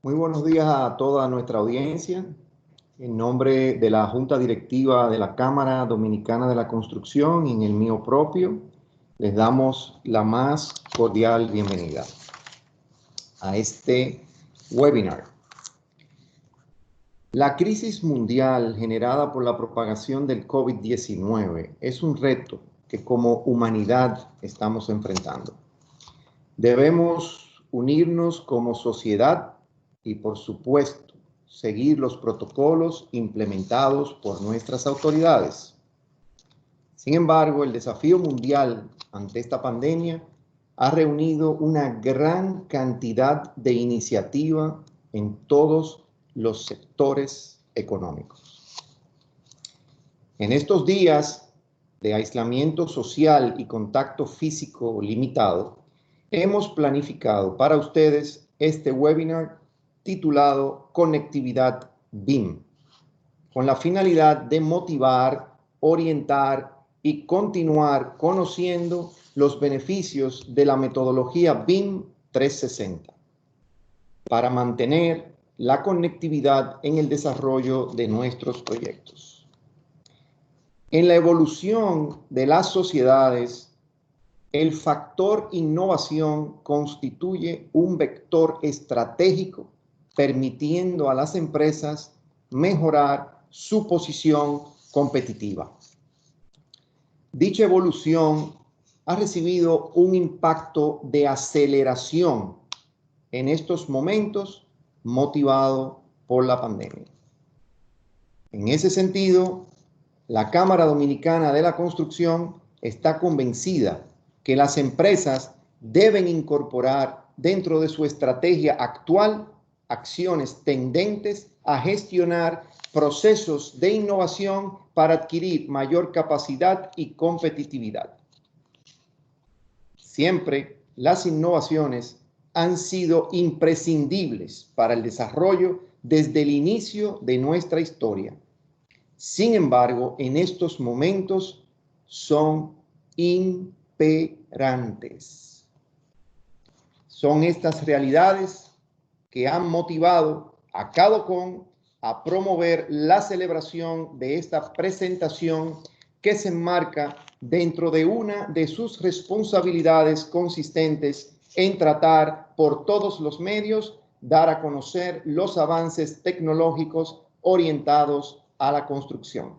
Muy buenos días a toda nuestra audiencia. En nombre de la Junta Directiva de la Cámara Dominicana de la Construcción y en el mío propio, les damos la más cordial bienvenida a este webinar. La crisis mundial generada por la propagación del COVID-19 es un reto que como humanidad estamos enfrentando. Debemos unirnos como sociedad y, por supuesto, seguir los protocolos implementados por nuestras autoridades. Sin embargo, el desafío mundial ante esta pandemia ha reunido una gran cantidad de iniciativa en todos los sectores económicos. En estos días de aislamiento social y contacto físico limitado, hemos planificado para ustedes este webinar titulado Conectividad BIM, con la finalidad de motivar, orientar y continuar conociendo los beneficios de la metodología BIM 360 para mantener la conectividad en el desarrollo de nuestros proyectos. En la evolución de las sociedades, el factor innovación constituye un vector estratégico permitiendo a las empresas mejorar su posición competitiva. Dicha evolución ha recibido un impacto de aceleración en estos momentos motivado por la pandemia. En ese sentido, la Cámara Dominicana de la Construcción está convencida que las empresas deben incorporar dentro de su estrategia actual acciones tendentes a gestionar procesos de innovación para adquirir mayor capacidad y competitividad. Siempre las innovaciones han sido imprescindibles para el desarrollo desde el inicio de nuestra historia. Sin embargo, en estos momentos son imperantes. Son estas realidades que han motivado a CADOCON a promover la celebración de esta presentación que se enmarca dentro de una de sus responsabilidades consistentes en tratar por todos los medios dar a conocer los avances tecnológicos orientados a la construcción.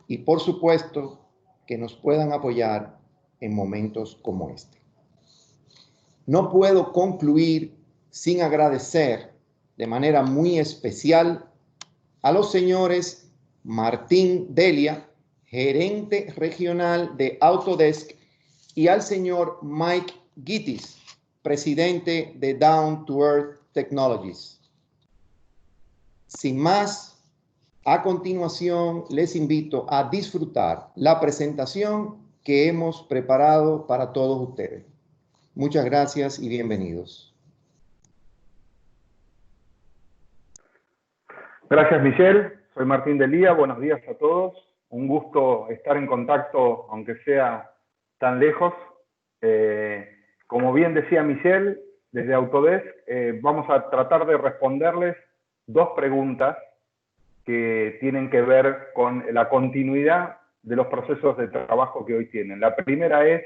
Y por supuesto que nos puedan apoyar en momentos como este. No puedo concluir sin agradecer de manera muy especial a los señores Martín Delia, gerente regional de Autodesk, y al señor Mike Gittes, presidente de Down to Earth Technologies. Sin más, a continuación les invito a disfrutar la presentación que hemos preparado para todos ustedes. Muchas gracias y bienvenidos. Gracias, Michelle. Soy Martín Delia. Buenos días a todos. Un gusto estar en contacto, aunque sea tan lejos. Como bien decía Michelle, desde Autodesk vamos a tratar de responderles dos preguntas que tienen que ver con la continuidad de los procesos de trabajo que hoy tienen. La primera es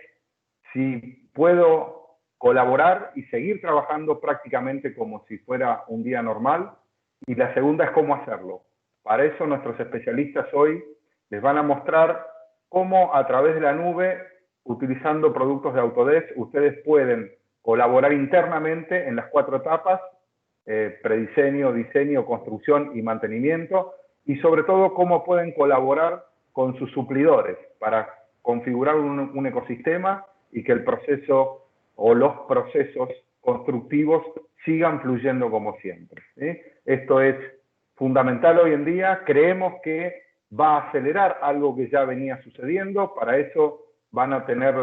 si puedo colaborar y seguir trabajando prácticamente como si fuera un día normal. Y la segunda es cómo hacerlo. Para eso nuestros especialistas hoy les van a mostrar cómo a través de la nube, utilizando productos de Autodesk, ustedes pueden colaborar internamente en las 4 etapas: prediseño, diseño, construcción y mantenimiento, y sobre todo cómo pueden colaborar con sus suplidores para configurar un ecosistema y que el proceso o los procesos constructivos sigan fluyendo como siempre, ¿sí? Esto es fundamental hoy en día. Creemos que va a acelerar algo que ya venía sucediendo. Para eso van a tener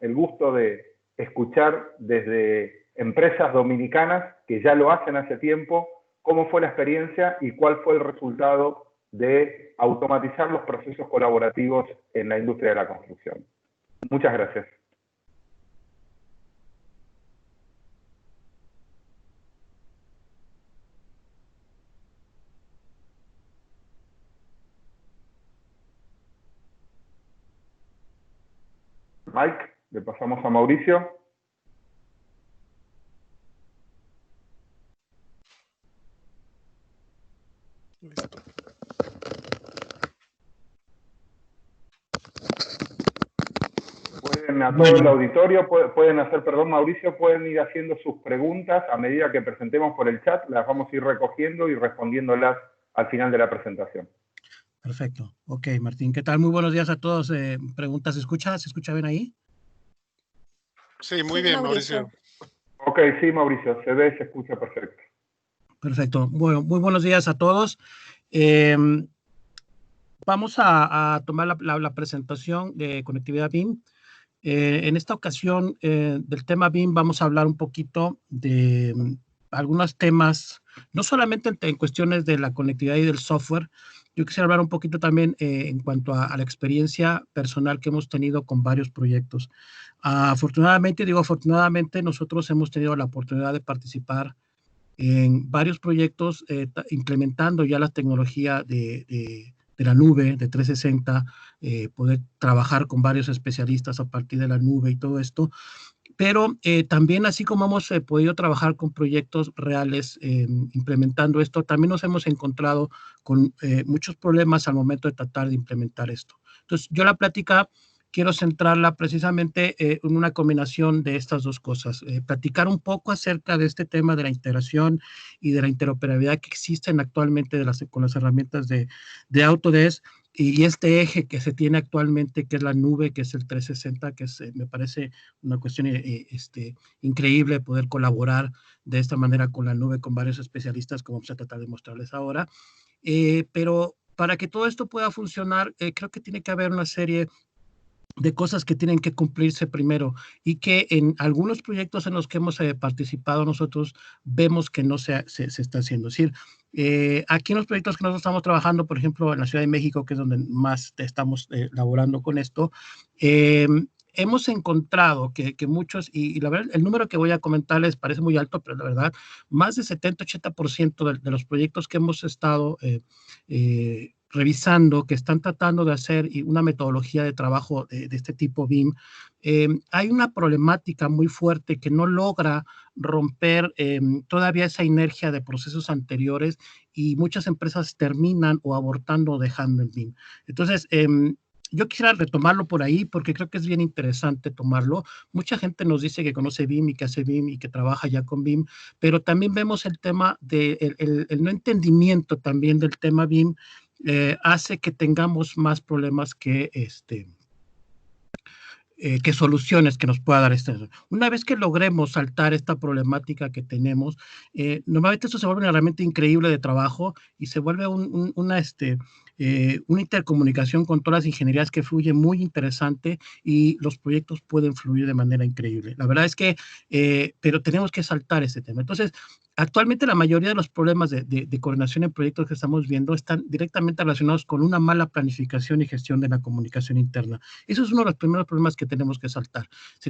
el gusto de escuchar desde empresas dominicanas que ya lo hacen hace tiempo, cómo fue la experiencia y cuál fue el resultado de automatizar los procesos colaborativos en la industria de la construcción. Muchas gracias. Mike, le pasamos a Mauricio. Listo. Pueden, a todo el auditorio, pueden hacer, perdón, Mauricio, pueden ir haciendo sus preguntas a medida que presentemos por el chat, las vamos a ir recogiendo y respondiéndolas al final de la presentación. Perfecto. Ok, Martín, ¿qué tal? Muy buenos días a todos. Preguntas, ¿se escucha? ¿Se escucha bien ahí? Sí, muy bien, Mauricio. Ok, sí, Mauricio, se ve y se escucha perfecto. Perfecto. Bueno, muy buenos días a todos. Vamos a tomar la presentación de conectividad BIM. En esta ocasión, del tema BIM, vamos a hablar un poquito de algunos temas, no solamente en cuestiones de la conectividad y del software. Yo quisiera hablar un poquito también en cuanto a la experiencia personal que hemos tenido con varios proyectos. Afortunadamente, nosotros hemos tenido la oportunidad de participar en varios proyectos implementando ya la tecnología de la nube, de 360, poder trabajar con varios especialistas a partir de la nube y todo esto. Pero también, así como hemos podido trabajar con proyectos reales implementando esto, también nos hemos encontrado con muchos problemas al momento de tratar de implementar esto. Entonces, yo la plática quiero centrarla precisamente en una combinación de estas dos cosas. Platicar un poco acerca de este tema de la integración y de la interoperabilidad que existen actualmente con las herramientas de Autodesk, y este eje que se tiene actualmente, que es la nube, que es el 360, que me parece una cuestión increíble poder colaborar de esta manera con la nube, con varios especialistas, como vamos a tratar de mostrarles ahora. Pero para que todo esto pueda funcionar, creo que tiene que haber una serie de cosas que tienen que cumplirse primero y que en algunos proyectos en los que hemos participado nosotros vemos que no se está haciendo. Es decir, aquí en los proyectos que nosotros estamos trabajando, por ejemplo, en la Ciudad de México, que es donde más estamos laborando con esto, hemos encontrado que muchos, y la verdad, el número que voy a comentarles parece muy alto, pero la verdad, más de 70-80% de los proyectos que hemos estado revisando, que están tratando de hacer una metodología de trabajo de este tipo BIM, hay una problemática muy fuerte que no logra romper todavía esa inercia de procesos anteriores, y muchas empresas terminan o abortando o dejando el BIM. Entonces, yo quisiera retomarlo por ahí porque creo que es bien interesante tomarlo. Mucha gente nos dice que conoce BIM y que hace BIM y que trabaja ya con BIM, pero también vemos el tema de el no entendimiento también del tema BIM. Hace que tengamos más problemas que soluciones que nos pueda dar esto. Una vez que logremos saltar esta problemática que tenemos, normalmente esto se vuelve una herramienta increíble de trabajo y se vuelve una intercomunicación con todas las ingenierías que fluye muy interesante, y los proyectos pueden fluir de manera increíble. La verdad es que, pero tenemos que saltar ese tema. Entonces, actualmente la mayoría de los problemas de coordinación en proyectos que estamos viendo están directamente relacionados con una mala planificación y gestión de la comunicación interna. Eso es uno de los primeros problemas que tenemos que saltar.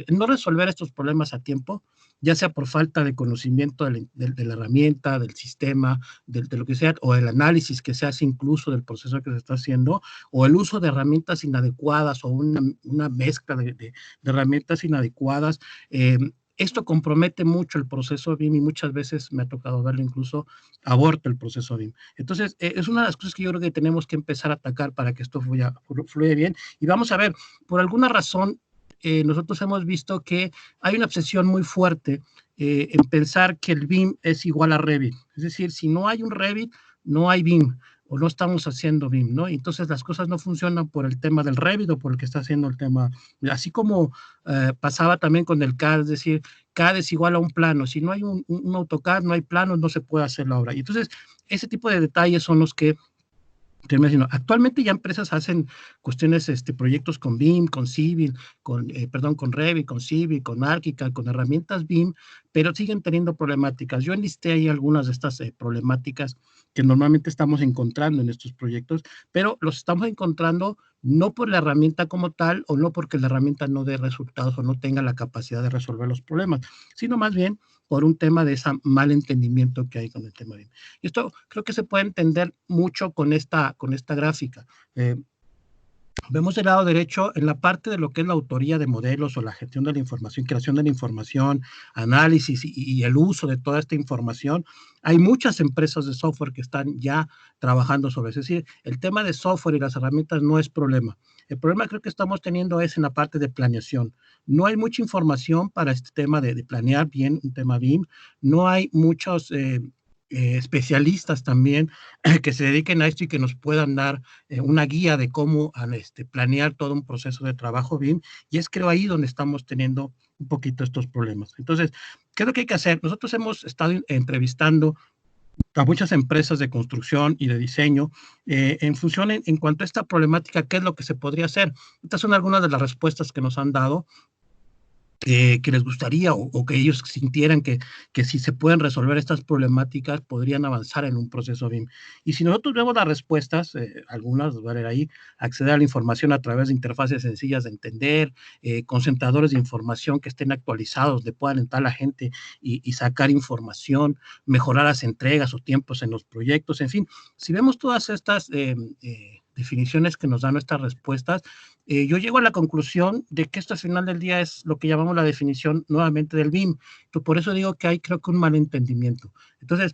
No resolver estos problemas a tiempo, ya sea por falta de conocimiento de la herramienta, del sistema, de lo que sea, o el análisis que se hace incluso del proceso que se está haciendo, o el uso de herramientas inadecuadas o una mezcla de herramientas inadecuadas. Esto compromete mucho el proceso BIM y muchas veces me ha tocado verlo, incluso aborta el proceso BIM. Entonces, es una de las cosas que yo creo que tenemos que empezar a atacar para que esto fluya bien. Y vamos a ver, por alguna razón, nosotros hemos visto que hay una obsesión muy fuerte en pensar que el BIM es igual a Revit. Es decir, si no hay un Revit, no hay BIM, o no estamos haciendo BIM, ¿no? Entonces las cosas no funcionan por el tema del Revit o por el que está haciendo el tema, así como pasaba también con el CAD, es decir, CAD es igual a un plano. Si no hay un AutoCAD, no hay planos, no se puede hacer la obra. Y entonces, ese tipo de detalles son los que actualmente ya empresas hacen cuestiones, proyectos con BIM, con Civil, con Revit, con Civil, con ArchiCAD, con herramientas BIM, pero siguen teniendo problemáticas. Yo enlisté ahí algunas de estas problemáticas que normalmente estamos encontrando en estos proyectos, pero los estamos encontrando no por la herramienta como tal, o no porque la herramienta no dé resultados o no tenga la capacidad de resolver los problemas, sino más bien por un tema de ese mal entendimiento que hay con el tema BIM. Y esto creo que se puede entender mucho con esta gráfica. Vemos el lado derecho en la parte de lo que es la autoría de modelos o la gestión de la información, creación de la información, análisis y el uso de toda esta información. Hay muchas empresas de software que están ya trabajando sobre eso. Es decir, el tema de software y las herramientas no es problema. El problema creo que estamos teniendo es en la parte de planeación. No hay mucha información para este tema de planear bien un tema BIM. No hay muchos especialistas también que se dediquen a esto y que nos puedan dar una guía de cómo planear todo un proceso de trabajo BIM, y es creo ahí donde estamos teniendo un poquito estos problemas. Entonces, ¿qué es lo que hay que hacer? Nosotros hemos estado entrevistando a muchas empresas de construcción y de diseño en función en cuanto a esta problemática, ¿qué es lo que se podría hacer? Estas son algunas de las respuestas que nos han dado. Que les gustaría o que ellos sintieran que si se pueden resolver estas problemáticas podrían avanzar en un proceso BIM. Y si nosotros vemos las respuestas, algunas van a ir ahí, acceder a la información a través de interfaces sencillas de entender, concentradores de información que estén actualizados, donde puedan entrar la gente y sacar información, mejorar las entregas o tiempos en los proyectos, en fin, si vemos todas estas definiciones que nos dan nuestras respuestas, yo llego a la conclusión de que esto al final del día es lo que llamamos la definición nuevamente del BIM. Entonces, por eso digo que hay creo que un malentendimiento. Entonces,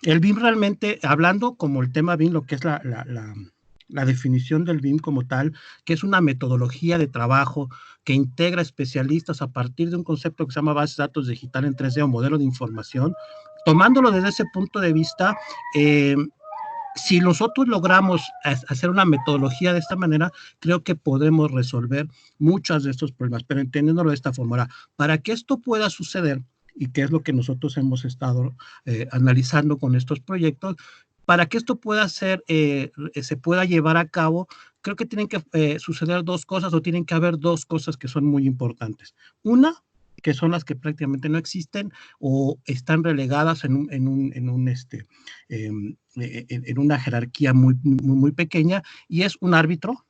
el BIM realmente, hablando como el tema BIM, lo que es la definición del BIM como tal, que es una metodología de trabajo que integra especialistas a partir de un concepto que se llama base de datos digital en 3D o modelo de información, tomándolo desde ese punto de vista, si nosotros logramos hacer una metodología de esta manera, creo que podemos resolver muchos de estos problemas, pero entendiéndolo de esta forma. Para que esto pueda suceder, y que es lo que nosotros hemos estado analizando con estos proyectos, para que esto pueda ser, se pueda llevar a cabo, creo que tienen que suceder dos cosas, o tienen que haber dos cosas que son muy importantes. Una, que son las que prácticamente no existen o están relegadas en una jerarquía muy pequeña, y es un árbitro.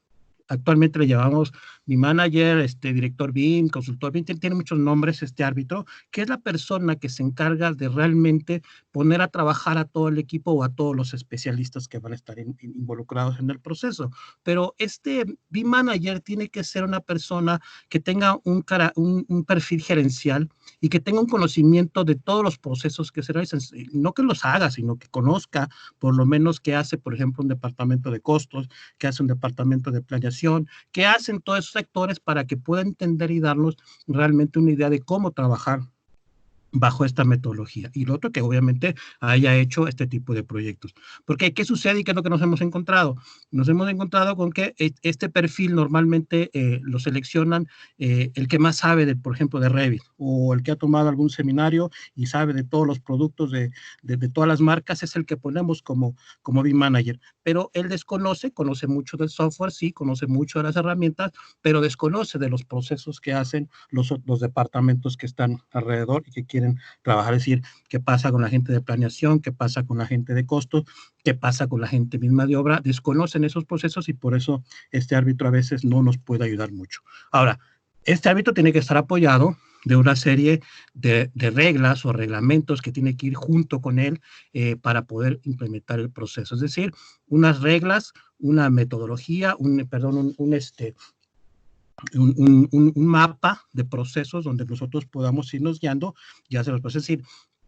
Actualmente le llamamos mi manager, director BIM, consultor BIM, tiene muchos nombres este árbitro, que es la persona que se encarga de realmente poner a trabajar a todo el equipo o a todos los especialistas que van a estar involucrados en el proceso. Pero este BIM manager tiene que ser una persona que tenga un perfil gerencial y que tenga un conocimiento de todos los procesos que se realizan, no que los haga, sino que conozca por lo menos qué hace, por ejemplo, un departamento de costos, qué hace un departamento de planeación, qué hacen todos esos sectores para que pueda entender y darnos realmente una idea de cómo trabajar bajo esta metodología. Y lo otro, que obviamente haya hecho este tipo de proyectos. Porque, ¿qué sucede y qué es lo que nos hemos encontrado? Nos hemos encontrado con que este perfil normalmente lo seleccionan el que más sabe, por ejemplo, de Revit, o el que ha tomado algún seminario y sabe de todos los productos de todas las marcas, es el que ponemos como BIM Manager. Pero él conoce mucho del software, sí, conoce mucho de las herramientas, pero desconoce de los procesos que hacen los departamentos que están alrededor y que quieren trabajar. Es decir, qué pasa con la gente de planeación, qué pasa con la gente de costos, qué pasa con la gente misma de obra. Desconocen esos procesos y por eso este árbitro a veces no nos puede ayudar mucho. Ahora, este árbitro tiene que estar apoyado de una serie de reglas o reglamentos que tiene que ir junto con él para poder implementar el proceso. Es decir, unas reglas, una metodología, un mapa de procesos donde nosotros podamos irnos guiando y hacer los procesos. Es decir,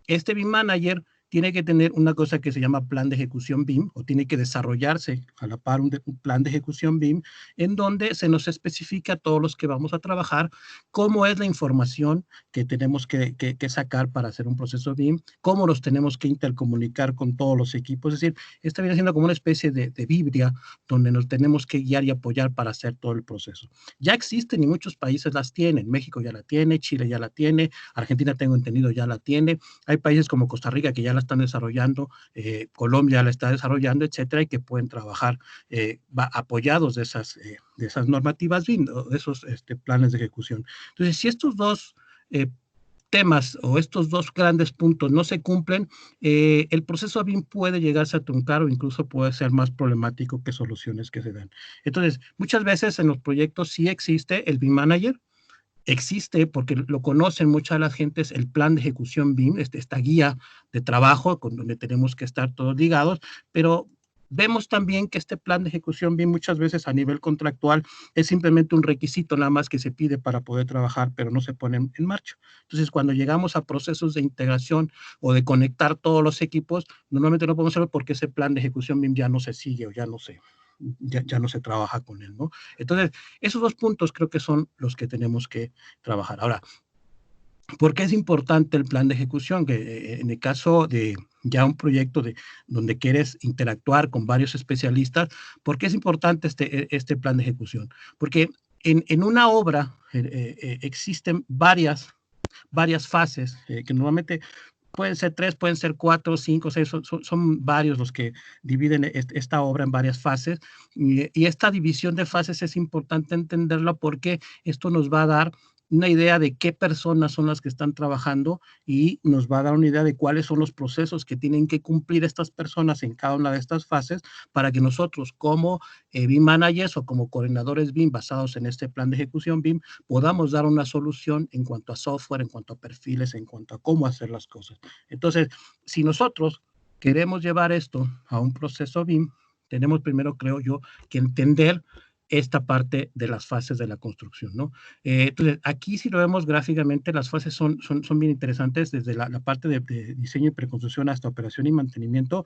este BIM Manager tiene que tener una cosa que se llama plan de ejecución BIM, o tiene que desarrollarse a la par un plan de ejecución BIM, en donde se nos especifica a todos los que vamos a trabajar cómo es la información que tenemos que sacar para hacer un proceso BIM, cómo los tenemos que intercomunicar con todos los equipos. Es decir, esta viene siendo como una especie de Biblia donde nos tenemos que guiar y apoyar para hacer todo el proceso. Ya existen y muchos países las tienen. México ya la tiene, Chile ya la tiene, Argentina, tengo entendido, ya la tiene. Hay países como Costa Rica que ya la están desarrollando, Colombia la está desarrollando, etcétera, y que pueden trabajar apoyados de esas normativas BIM, de esos planes de ejecución. Entonces, si estos dos temas o estos dos grandes puntos no se cumplen, el proceso BIM puede llegarse a truncar o incluso puede ser más problemático que soluciones que se dan. Entonces, muchas veces en los proyectos sí existe el BIM Manager, existe porque lo conocen muchas de las gentes, el plan de ejecución BIM, esta guía de trabajo con donde tenemos que estar todos ligados, pero Vemos también que este plan de ejecución BIM muchas veces a nivel contractual es simplemente un requisito nada más que se pide para poder trabajar, pero no se pone en marcha. Entonces, cuando llegamos a procesos de integración o de conectar todos los equipos, normalmente no podemos hacerlo porque ese plan de ejecución BIM ya no se sigue o ya no se trabaja con él, ¿no? Entonces, esos dos puntos creo que son los que tenemos que trabajar. Ahora, ¿por qué es importante el plan de ejecución? Que en el caso de ya un proyecto donde quieres interactuar con varios especialistas, ¿por qué es importante este plan de ejecución? Porque en una obra existen varias fases que normalmente pueden ser 3, pueden ser 4, 5, 6, son varios los que dividen esta obra en varias fases, y esta división de fases es importante entenderla porque esto nos va a dar una idea de qué personas son las que están trabajando y nos va a dar una idea de cuáles son los procesos que tienen que cumplir estas personas en cada una de estas fases para que nosotros como BIM managers o como coordinadores BIM basados en este plan de ejecución BIM podamos dar una solución en cuanto a software, en cuanto a perfiles, en cuanto a cómo hacer las cosas. Entonces, si nosotros queremos llevar esto a un proceso BIM, tenemos primero, creo yo, que entender esta parte de las fases de la construcción, ¿no? Entonces, aquí si lo vemos gráficamente, las fases son bien interesantes, desde la parte de diseño y preconstrucción hasta operación y mantenimiento.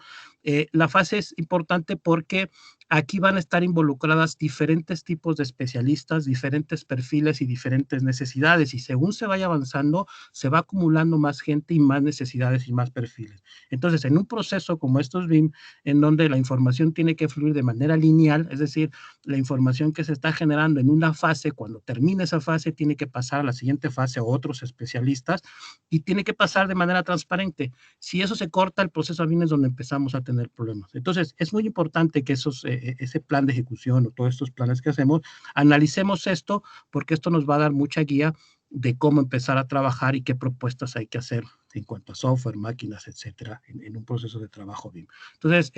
La fase es importante porque aquí van a estar involucradas diferentes tipos de especialistas, diferentes perfiles y diferentes necesidades, y según se vaya avanzando, se va acumulando más gente y más necesidades y más perfiles. Entonces, en un proceso como estos BIM, en donde la información tiene que fluir de manera lineal, es decir, la información que se está generando en una fase, cuando termina esa fase, tiene que pasar a la siguiente fase a otros especialistas y tiene que pasar de manera transparente. Si eso se corta, el proceso BIM es donde empezamos a tener problemas. Entonces, es muy importante que ese plan de ejecución o todos estos planes que hacemos, analicemos esto porque esto nos va a dar mucha guía de cómo empezar a trabajar y qué propuestas hay que hacer en cuanto a software, máquinas, etcétera, en un proceso de trabajo BIM. Entonces,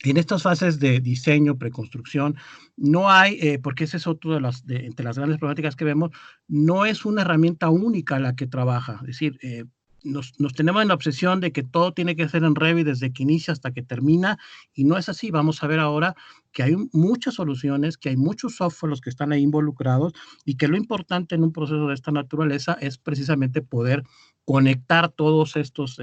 en estas fases de diseño, preconstrucción, no hay, porque ese es otro entre las grandes problemáticas que vemos, no es una herramienta única la que trabaja. Es decir, nos tenemos en la obsesión de que todo tiene que ser en Revit desde que inicia hasta que termina, y no es así. Vamos a ver ahora que hay muchas soluciones, que hay muchos software los que están ahí involucrados, y que lo importante en un proceso de esta naturaleza es precisamente poder conectar todos estos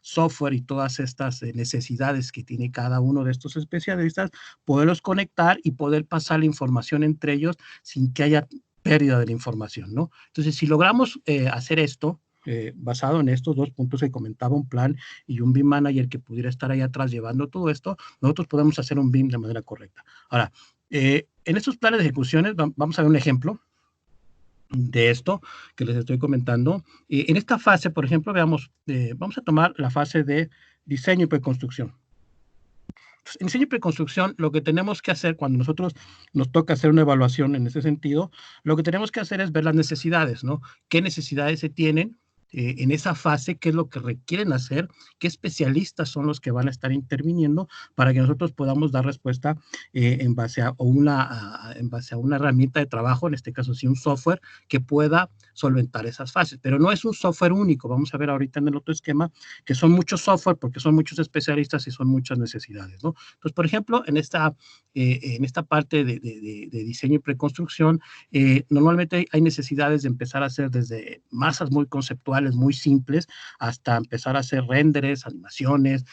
software y todas estas necesidades que tiene cada uno de estos especialistas, poderlos conectar y poder pasar la información entre ellos sin que haya pérdida de la información, ¿no? Entonces, si logramos hacer esto, basado en estos dos puntos que comentaba, un plan y un BIM manager que pudiera estar ahí atrás llevando todo esto, nosotros podemos hacer un BIM de manera correcta. Ahora, en estos planes de ejecuciones, vamos a ver un ejemplo de esto que les estoy comentando. En esta fase, por ejemplo, veamos, vamos a tomar la fase de diseño y preconstrucción. En diseño y preconstrucción, lo que tenemos que hacer cuando nosotros nos toca hacer una evaluación en ese sentido, lo que tenemos que hacer es ver las necesidades, ¿no? ¿Qué necesidades se tienen en esa fase? ¿Qué es lo que requieren hacer? ¿Qué especialistas son los que van a estar interviniendo para que nosotros podamos dar respuesta en base a una herramienta de trabajo, en este caso sí un software, que pueda solventar esas fases? Pero no es un software único. Vamos a ver ahorita en el otro esquema que son muchos software porque son muchos especialistas y son muchas necesidades, ¿no? Entonces, por ejemplo, en esta parte de diseño y preconstrucción, normalmente hay necesidades de empezar a hacer desde masas muy conceptuales, muy simples, hasta empezar a hacer renderes, animaciones,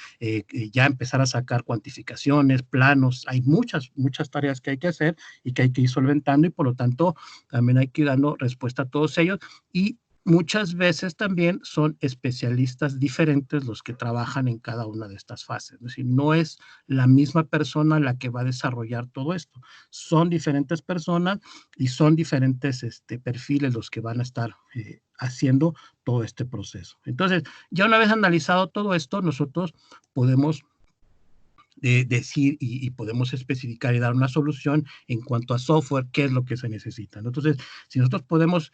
ya empezar a sacar cuantificaciones, planos. Hay muchas tareas que hay que hacer y que hay que ir solventando, y por lo tanto también hay que ir dando respuesta a todos ellos, y muchas veces también son especialistas diferentes los que trabajan en cada una de estas fases. Es decir, no es la misma persona la que va a desarrollar todo esto. Son diferentes personas y son diferentes perfiles los que van a estar haciendo todo este proceso. Entonces, ya una vez analizado todo esto, nosotros podemos decir y podemos especificar y dar una solución en cuanto a software, qué es lo que se necesita. Entonces, si nosotros podemos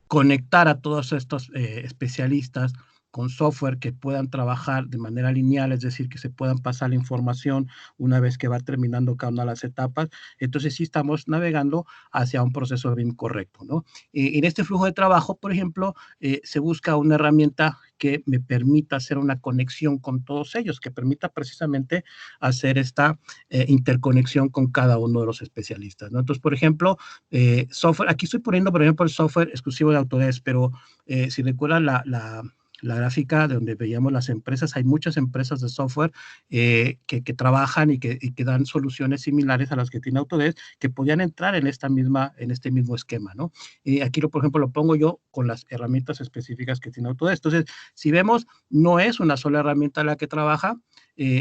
conectar a todos estos especialistas con software que puedan trabajar de manera lineal, es decir, que se puedan pasar la información una vez que va terminando cada una de las etapas. Entonces sí estamos navegando hacia un proceso de BIM correcto, ¿no? En este flujo de trabajo, por ejemplo, se busca una herramienta que me permita hacer una conexión con todos ellos, que permita precisamente hacer esta interconexión con cada uno de los especialistas, ¿no? Entonces, por ejemplo, software, aquí estoy poniendo, por ejemplo, el software exclusivo de Autodesk, pero si recuerdan la gráfica de donde veíamos las empresas, hay muchas empresas de software que trabajan y que dan soluciones similares a las que tiene Autodesk, que podían entrar en este mismo esquema, ¿no? Aquí, por ejemplo, lo pongo yo con las herramientas específicas que tiene Autodesk. Entonces, si vemos, no es una sola herramienta la que trabaja,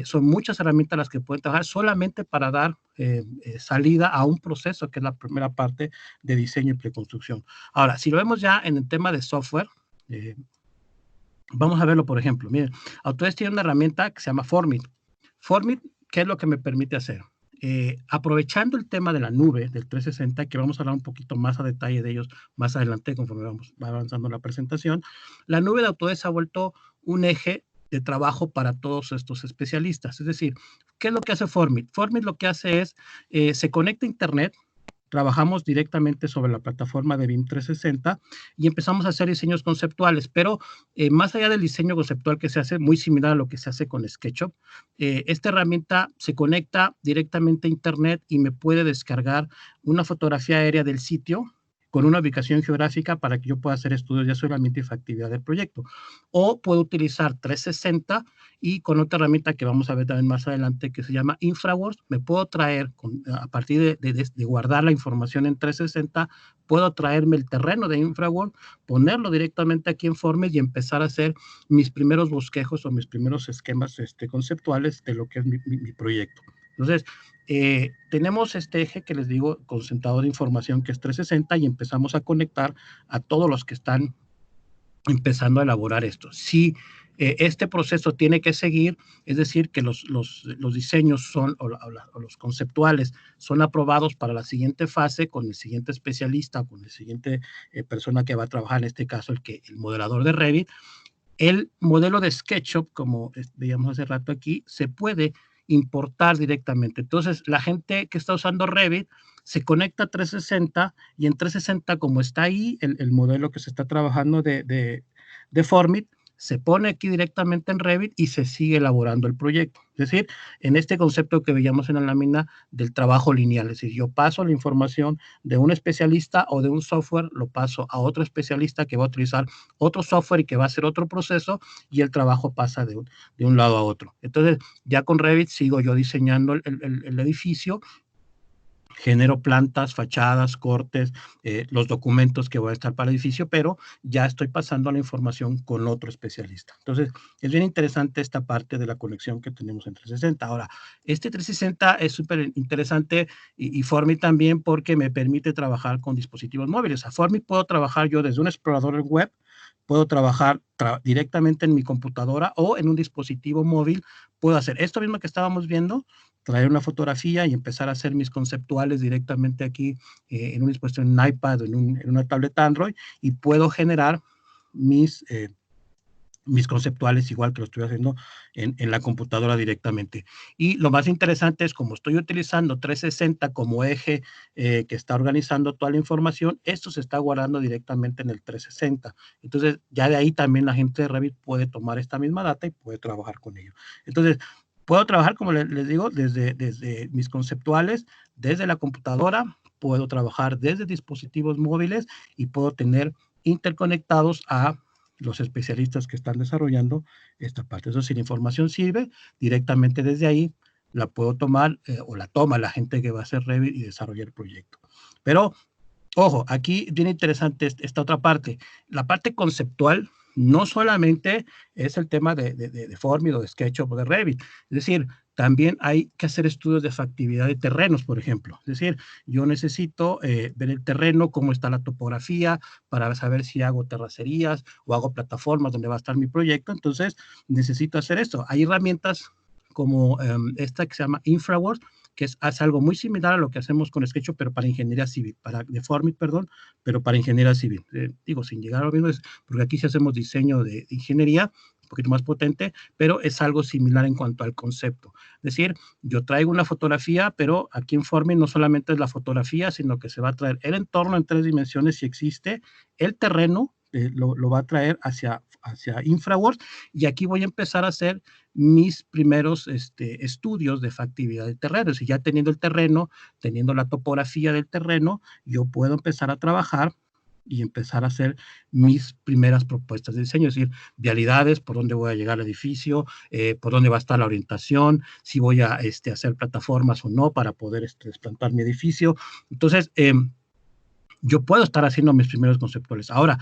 son muchas herramientas las que pueden trabajar solamente para dar salida a un proceso que es la primera parte de diseño y preconstrucción. Ahora, si lo vemos ya en el tema de software, vamos a verlo, por ejemplo. Miren, Autodesk tiene una herramienta que se llama Formit. Formit, ¿qué es lo que me permite hacer? Aprovechando el tema de la nube del 360, que vamos a hablar un poquito más a detalle de ellos más adelante conforme va avanzando la presentación, la nube de Autodesk se ha vuelto un eje de trabajo para todos estos especialistas. Es decir, ¿qué es lo que hace Formit? Formit lo que hace es, se conecta a Internet, trabajamos directamente sobre la plataforma de BIM 360 y empezamos a hacer diseños conceptuales, pero más allá del diseño conceptual que se hace, muy similar a lo que se hace con SketchUp, esta herramienta se conecta directamente a Internet y me puede descargar una fotografía aérea del sitio con una ubicación geográfica para que yo pueda hacer estudios de solamente y factibilidad del proyecto. O puedo utilizar 360 y con otra herramienta que vamos a ver también más adelante que se llama InfraWorks, me puedo traer, a partir de guardar la información en 360, puedo traerme el terreno de InfraWorks, ponerlo directamente aquí en Formit y empezar a hacer mis primeros bosquejos o mis primeros esquemas conceptuales de lo que es mi proyecto. Entonces, tenemos este eje que les digo, concentrado de información que es 360 y empezamos a conectar a todos los que están empezando a elaborar esto. Si este proceso tiene que seguir, es decir, que los diseños son, o los conceptuales son aprobados para la siguiente fase con el siguiente especialista, con la siguiente persona que va a trabajar, en este caso el modelador de Revit. El modelo de SketchUp, como veíamos hace rato aquí, se puede importar directamente. Entonces, la gente que está usando Revit se conecta a 360 y en 360, como está ahí el modelo que se está trabajando de Formit, se pone aquí directamente en Revit y se sigue elaborando el proyecto. Es decir, en este concepto que veíamos en la lámina del trabajo lineal, es decir, yo paso la información de un especialista o de un software, lo paso a otro especialista que va a utilizar otro software y que va a hacer otro proceso y el trabajo pasa de un lado a otro. Entonces, ya con Revit sigo yo diseñando el edificio, genero plantas, fachadas, cortes, los documentos que voy a estar para el edificio, pero ya estoy pasando la información con otro especialista. Entonces, es bien interesante esta parte de la conexión que tenemos en 360. Ahora, este 360 es súper interesante y Formit también porque me permite trabajar con dispositivos móviles. A Formit puedo trabajar yo desde un explorador web, puedo trabajar directamente en mi computadora o en un dispositivo móvil. Puedo hacer esto mismo que estábamos viendo, traer una fotografía y empezar a hacer mis conceptuales directamente aquí en un dispositivo, en un iPad o en una tableta Android y puedo generar mis conceptuales igual que lo estoy haciendo en la computadora directamente. Y lo más interesante es como estoy utilizando 360 como eje que está organizando toda la información, esto se está guardando directamente en el 360. Entonces, ya de ahí también la gente de Revit puede tomar esta misma data y puede trabajar con ello. Entonces, puedo trabajar, como les digo, desde mis conceptuales, desde la computadora, puedo trabajar desde dispositivos móviles y puedo tener interconectados a los especialistas que están desarrollando esta parte. Eso, si la información sirve, directamente desde ahí la puedo tomar o la toma la gente que va a hacer Revit y desarrollar el proyecto. Pero, ojo, aquí viene interesante esta otra parte. La parte conceptual no solamente es el tema de Formit o de SketchUp o de Revit. Es decir, también hay que hacer estudios de factibilidad de terrenos, por ejemplo. Es decir, yo necesito ver el terreno, cómo está la topografía, para saber si hago terracerías o hago plataformas donde va a estar mi proyecto. Entonces, necesito hacer esto. Hay herramientas como esta que se llama InfraWorks, que hace algo muy similar a lo que hacemos con SketchUp, pero para ingeniería civil, de Formit, perdón, pero para ingeniería civil. Digo, sin llegar a lo mismo, porque aquí sí hacemos diseño de ingeniería, un poquito más potente, pero es algo similar en cuanto al concepto. Es decir, yo traigo una fotografía, pero aquí en Formit no solamente es la fotografía, sino que se va a traer el entorno en 3 dimensiones si existe, el terreno, lo va a traer hacia InfraWorks, y aquí voy a empezar a hacer mis primeros estudios de factibilidad del terreno. Si ya teniendo el terreno, teniendo la topografía del terreno, yo puedo empezar a trabajar y empezar a hacer mis primeras propuestas de diseño, es decir, vialidades, por dónde voy a llegar al edificio, por dónde va a estar la orientación, si voy a hacer plataformas o no para poder desplantar mi edificio. Entonces, yo puedo estar haciendo mis primeros conceptuales. Ahora,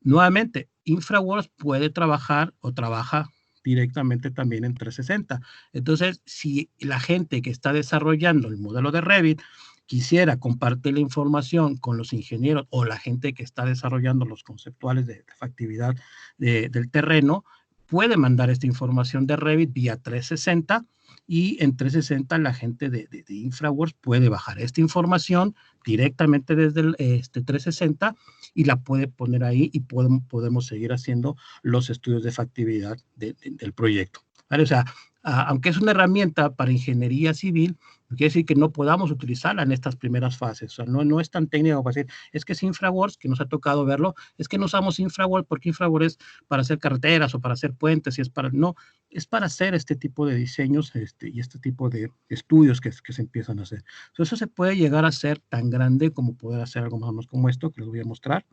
nuevamente, InfraWorks puede trabajar o trabaja directamente también en 360. Entonces, si la gente que está desarrollando el modelo de Revit quisiera compartir la información con los ingenieros o la gente que está desarrollando los conceptuales de factibilidad del terreno, puede mandar esta información de Revit vía 360, y en 360 la gente de InfraWorks puede bajar esta información directamente desde el 360 y la puede poner ahí, y podemos seguir haciendo los estudios de factibilidad del proyecto. ¿Vale? O sea, aunque es una herramienta para ingeniería civil, no quiere decir que no podamos utilizarla en estas primeras fases. O sea, no es tan técnico para decir, es que es InfraWorks, que nos ha tocado verlo, es que no usamos InfraWorks porque InfraWorks es para hacer carreteras o para hacer puentes, y es para, no, es para hacer este tipo de diseños y este tipo de estudios que se empiezan a hacer. Entonces, eso se puede llegar a ser tan grande como poder hacer algo más o menos como esto, que les voy a mostrar.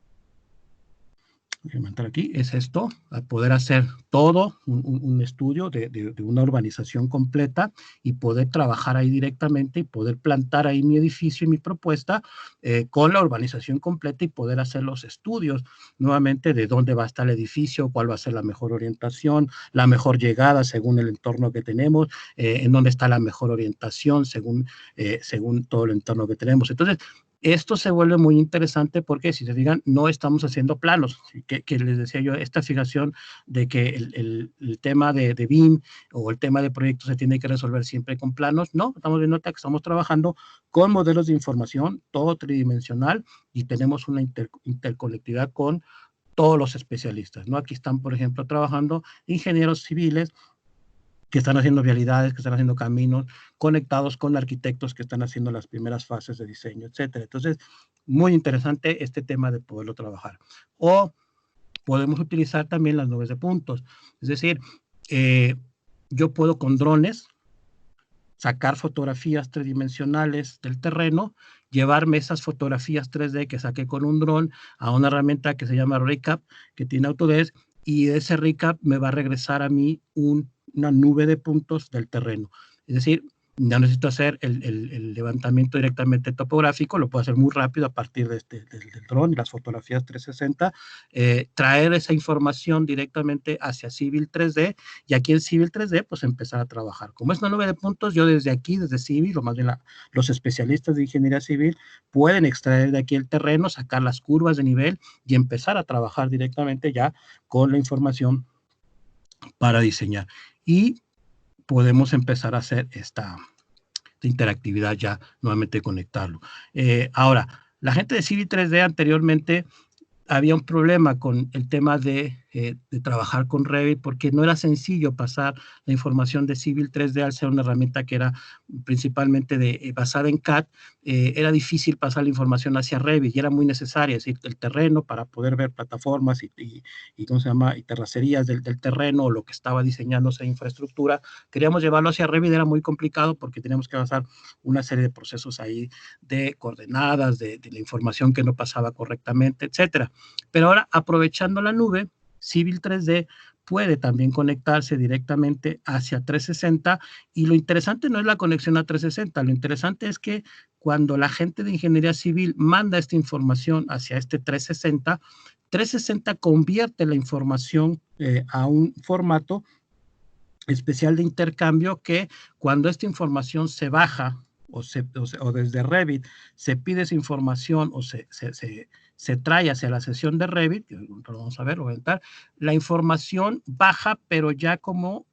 Voy a levantar aquí, es esto, a poder hacer todo un estudio de una urbanización completa y poder trabajar ahí directamente y poder plantar ahí mi edificio y mi propuesta con la urbanización completa, y poder hacer los estudios nuevamente de dónde va a estar el edificio, cuál va a ser la mejor orientación, la mejor llegada según el entorno que tenemos, en dónde está la mejor orientación según todo el entorno que tenemos. Entonces, esto se vuelve muy interesante porque, si se digan, no estamos haciendo planos, que les decía yo, esta fijación de que el tema de BIM o el tema de proyectos se tiene que resolver siempre con planos. No, estamos viendo que estamos trabajando con modelos de información, todo tridimensional, y tenemos una interconectividad con todos los especialistas, ¿no? Aquí están, por ejemplo, trabajando ingenieros civiles que están haciendo vialidades, que están haciendo caminos, conectados con arquitectos que están haciendo las primeras fases de diseño, etcétera. Entonces, muy interesante este tema de poderlo trabajar. O podemos utilizar también las nubes de puntos. Es decir, yo puedo con drones sacar fotografías tridimensionales del terreno, llevarme esas fotografías 3D que saqué con un dron a una herramienta que se llama Recap, que tiene Autodesk, y ese Recap me va a regresar a mí una nube de puntos del terreno. Es decir, no necesito hacer el levantamiento directamente topográfico, lo puedo hacer muy rápido a partir del dron y las fotografías 360, traer esa información directamente hacia Civil 3D, y aquí en Civil 3D, pues empezar a trabajar. Como es una nube de puntos, yo desde aquí, desde Civil, o más bien los especialistas de ingeniería civil, pueden extraer de aquí el terreno, sacar las curvas de nivel y empezar a trabajar directamente ya con la información para diseñar. Y podemos empezar a hacer esta interactividad ya, nuevamente conectarlo. Ahora, la gente de Civil 3D anteriormente había un problema con el tema de trabajar con Revit, porque no era sencillo pasar la información de Civil 3D al ser una herramienta que era principalmente basada en CAD. Era difícil pasar la información hacia Revit y era muy necesaria, es decir, el terreno para poder ver plataformas y ¿cómo se llama? Y terracerías del terreno, o lo que estaba diseñándose de infraestructura. Queríamos llevarlo hacia Revit, era muy complicado porque teníamos que pasar una serie de procesos ahí de coordenadas, de la información que no pasaba correctamente, etcétera. Pero ahora, aprovechando la nube, Civil 3D puede también conectarse directamente hacia 360, y lo interesante no es la conexión a 360, lo interesante es que cuando la gente de ingeniería civil manda esta información hacia este 360, 360 convierte la información a un formato especial de intercambio, que cuando esta información se baja o desde Revit se pide esa información o se trae hacia la sesión de Revit, lo vamos a ver, lo voy a entrar, la información baja, pero ya como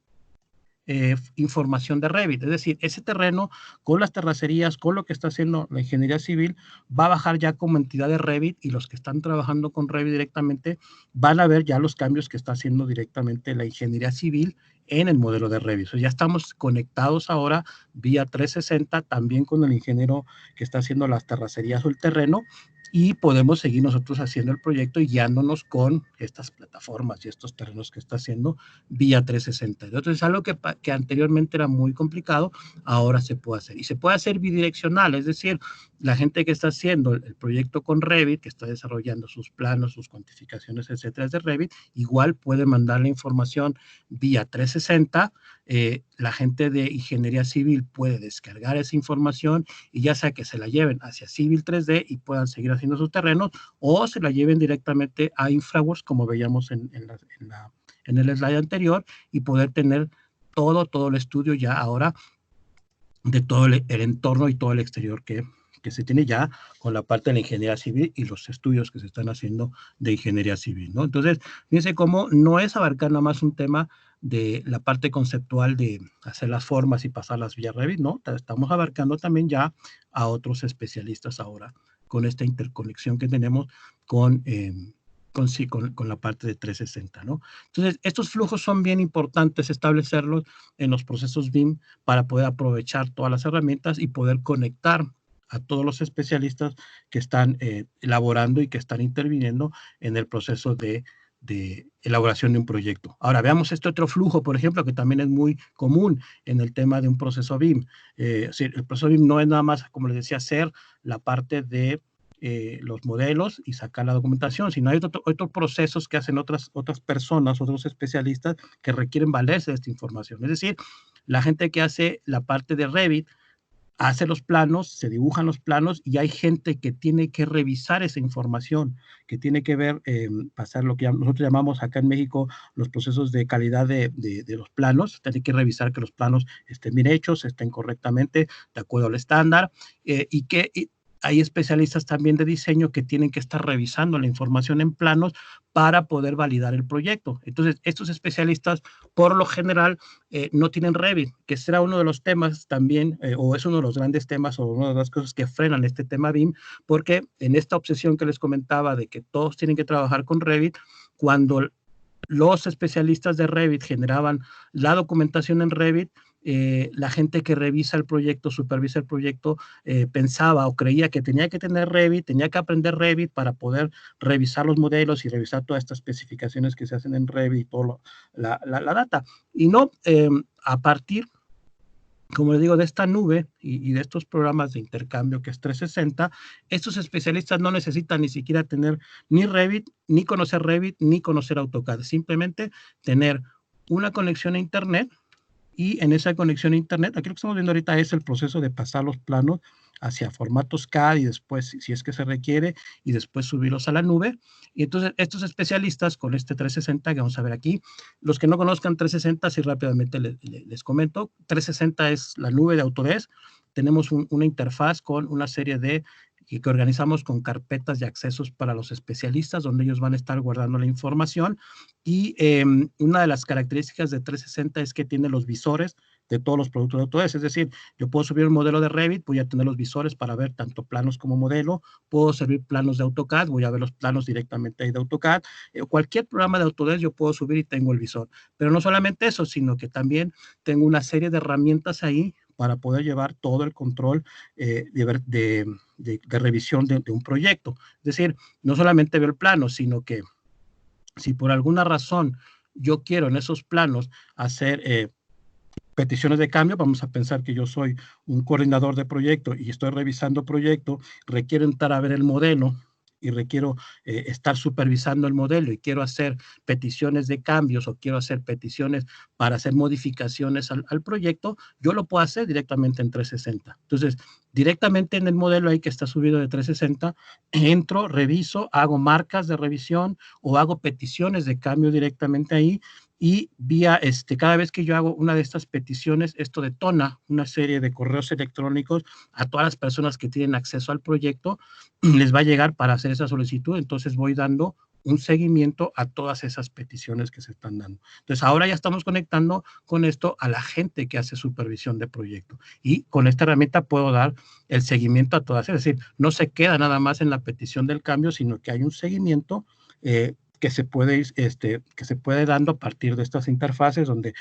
información de Revit. Es decir, ese terreno con las terracerías, con lo que está haciendo la ingeniería civil, va a bajar ya como entidad de Revit, y los que están trabajando con Revit directamente van a ver ya los cambios que está haciendo directamente la ingeniería civil en el modelo de Revit. Ya estamos conectados ahora vía 360 también con el ingeniero que está haciendo las terracerías o el terreno, y podemos seguir nosotros haciendo el proyecto y guiándonos con estas plataformas y estos terrenos que está haciendo vía 360. Entonces, algo que anteriormente era muy complicado, ahora se puede hacer. Y se puede hacer bidireccional, es decir, la gente que está haciendo el proyecto con Revit, que está desarrollando sus planos, sus cuantificaciones, etcétera, de Revit, igual puede mandar la información vía 360. La gente de ingeniería civil puede descargar esa información y ya sea que se la lleven hacia Civil 3D y puedan seguir haciendo sus terrenos, o se la lleven directamente a InfraWorks, como veíamos en el slide anterior, y poder tener todo el estudio ya ahora de todo el entorno y todo el exterior que se tiene ya con la parte de la ingeniería civil y los estudios que se están haciendo de ingeniería civil, ¿no? Entonces, fíjense cómo no es abarcar nada más un tema de la parte conceptual de hacer las formas y pasarlas vía Revit, ¿no? Estamos abarcando también ya a otros especialistas ahora con esta interconexión que tenemos con la parte de 360, ¿no? Entonces, estos flujos son bien importantes establecerlos en los procesos BIM para poder aprovechar todas las herramientas y poder conectar a todos los especialistas que están elaborando y que están interviniendo en el proceso de elaboración de un proyecto. Ahora, veamos este otro flujo, por ejemplo, que también es muy común en el tema de un proceso BIM. El proceso BIM no es nada más, como les decía, hacer la parte de los modelos y sacar la documentación, sino hay otros procesos que hacen otras personas, otros especialistas que requieren valerse de esta información. Es decir, la gente que hace la parte de Revit hace los planos, se dibujan los planos, y hay gente que tiene que revisar esa información, que tiene que ver, pasar lo que nosotros llamamos acá en México los procesos de calidad de los planos. Tiene que revisar que los planos estén bien hechos, estén correctamente de acuerdo al estándar, y que hay especialistas también de diseño que tienen que estar revisando la información en planos para poder validar el proyecto. Entonces, estos especialistas, por lo general, no tienen Revit, que será uno de los temas también, o es uno de los grandes temas, o una de las cosas que frenan este tema BIM, porque en esta obsesión que les comentaba de que todos tienen que trabajar con Revit, cuando los especialistas de Revit generaban la documentación en Revit, la gente que revisa el proyecto, supervisa el proyecto, pensaba o creía que tenía que tener Revit, tenía que aprender Revit para poder revisar los modelos y revisar todas estas especificaciones que se hacen en Revit y toda la data. Y no, a partir, como les digo, de esta nube y de estos programas de intercambio que es 360, estos especialistas no necesitan ni siquiera tener ni Revit, ni conocer Revit, ni conocer AutoCAD. Simplemente tener una conexión a Internet, y en esa conexión a Internet, aquí lo que estamos viendo ahorita es el proceso de pasar los planos hacia formatos CAD y después, si es que se requiere, y después subirlos a la nube. Y entonces, estos especialistas con este 360 que vamos a ver aquí, los que no conozcan 360, si rápidamente les comento, 360 es la nube de Autodesk. Tenemos una interfaz con una serie de y que organizamos con carpetas de accesos para los especialistas, donde ellos van a estar guardando la información. Y una de las características de 360 es que tiene los visores de todos los productos de Autodesk. Es decir, yo puedo subir un modelo de Revit, voy a tener los visores para ver tanto planos como modelo. Puedo subir planos de AutoCAD, voy a ver los planos directamente ahí de AutoCAD. Cualquier programa de Autodesk yo puedo subir y tengo el visor. Pero no solamente eso, sino que también tengo una serie de herramientas ahí para poder llevar todo el control de revisión de un proyecto. Es decir, no solamente veo el plano, sino que si por alguna razón yo quiero en esos planos hacer peticiones de cambio, vamos a pensar que yo soy un coordinador de proyecto y estoy revisando proyecto, requiero entrar a ver el modelo y requiero estar supervisando el modelo y quiero hacer peticiones de cambios o quiero hacer peticiones para hacer modificaciones al proyecto, yo lo puedo hacer directamente en 360. Entonces, directamente en el modelo ahí que está subido de 360, entro, reviso, hago marcas de revisión o hago peticiones de cambio directamente ahí. Y vía, cada vez que yo hago una de estas peticiones, esto detona una serie de correos electrónicos a todas las personas que tienen acceso al proyecto, les va a llegar para hacer esa solicitud. Entonces voy dando un seguimiento a todas esas peticiones que se están dando. Entonces, ahora ya estamos conectando con esto a la gente que hace supervisión de proyecto. Y con esta herramienta puedo dar el seguimiento a todas. Es decir, no se queda nada más en la petición del cambio, sino que hay un seguimiento que se puede dando a partir de estas interfaces donde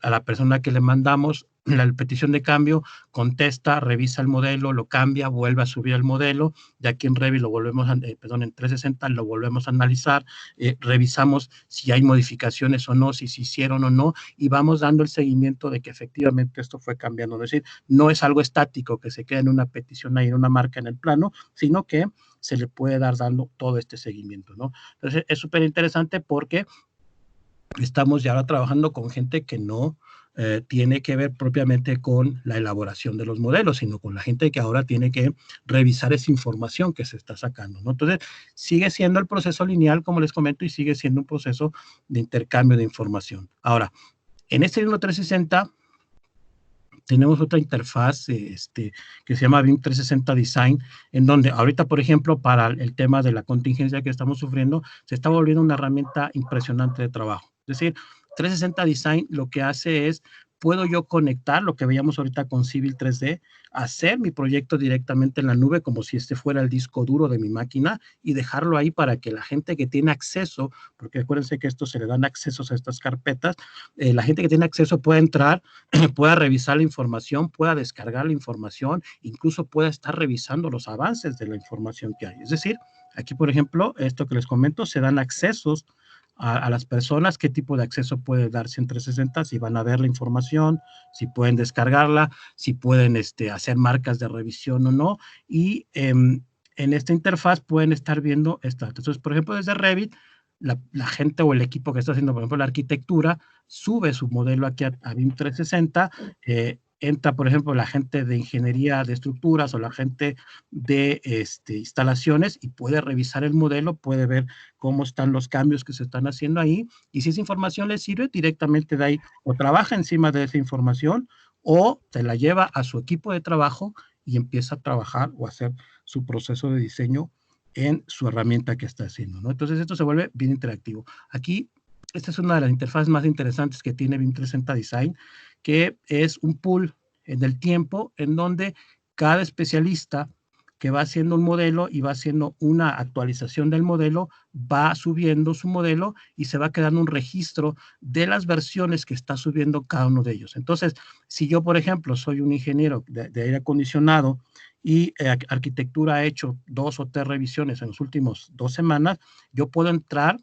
a la persona que le mandamos la petición de cambio contesta, revisa el modelo, lo cambia, vuelve a subir el modelo, de aquí en Revit lo volvemos en 360 lo volvemos a analizar, revisamos si hay modificaciones o no, si se hicieron o no, y vamos dando el seguimiento de que efectivamente esto fue cambiando. Es decir, no es algo estático que se quede en una petición ahí, en una marca en el plano, sino que se le puede dar dando todo este seguimiento, ¿no? Entonces, es súper interesante porque estamos ya ahora trabajando con gente que no tiene que ver propiamente con la elaboración de los modelos, sino con la gente que ahora tiene que revisar esa información que se está sacando, ¿no? Entonces, sigue siendo el proceso lineal, como les comento, y sigue siendo un proceso de intercambio de información. Ahora, en este mismo 360 tenemos otra interfaz que se llama BIM 360 Design, en donde ahorita, por ejemplo, para el tema de la contingencia que estamos sufriendo, se está volviendo una herramienta impresionante de trabajo. Es decir, 360 Design lo que hace es, puedo yo conectar lo que veíamos ahorita con Civil 3D, hacer mi proyecto directamente en la nube como si este fuera el disco duro de mi máquina y dejarlo ahí para que la gente que tiene acceso, porque acuérdense que esto se le dan accesos a estas carpetas, la gente que tiene acceso pueda entrar, pueda revisar la información, pueda descargar la información, incluso pueda estar revisando los avances de la información que hay. Es decir, aquí, por ejemplo, esto que les comento, se dan accesos a las personas, qué tipo de acceso puede darse en 360, si van a ver la información, si pueden descargarla, si pueden hacer marcas de revisión o no, y en esta interfaz pueden estar viendo esta. Entonces, por ejemplo, desde Revit, la gente o el equipo que está haciendo, por ejemplo, la arquitectura, sube su modelo aquí a BIM 360, entra, por ejemplo, la gente de ingeniería de estructuras o la gente de instalaciones y puede revisar el modelo, puede ver cómo están los cambios que se están haciendo ahí, y si esa información le sirve, directamente de ahí o trabaja encima de esa información o se la lleva a su equipo de trabajo y empieza a trabajar o a hacer su proceso de diseño en su herramienta que está haciendo, ¿no? Entonces, esto se vuelve bien interactivo. Aquí, esta es una de las interfaces más interesantes que tiene BIM 360 Design, que es un pool en el tiempo en donde cada especialista que va haciendo un modelo y va haciendo una actualización del modelo, va subiendo su modelo y se va quedando un registro de las versiones que está subiendo cada uno de ellos. Entonces, si yo, por ejemplo, soy un ingeniero de aire acondicionado y arquitectura ha hecho 2 o 3 revisiones en las últimas 2 semanas, yo puedo entrar,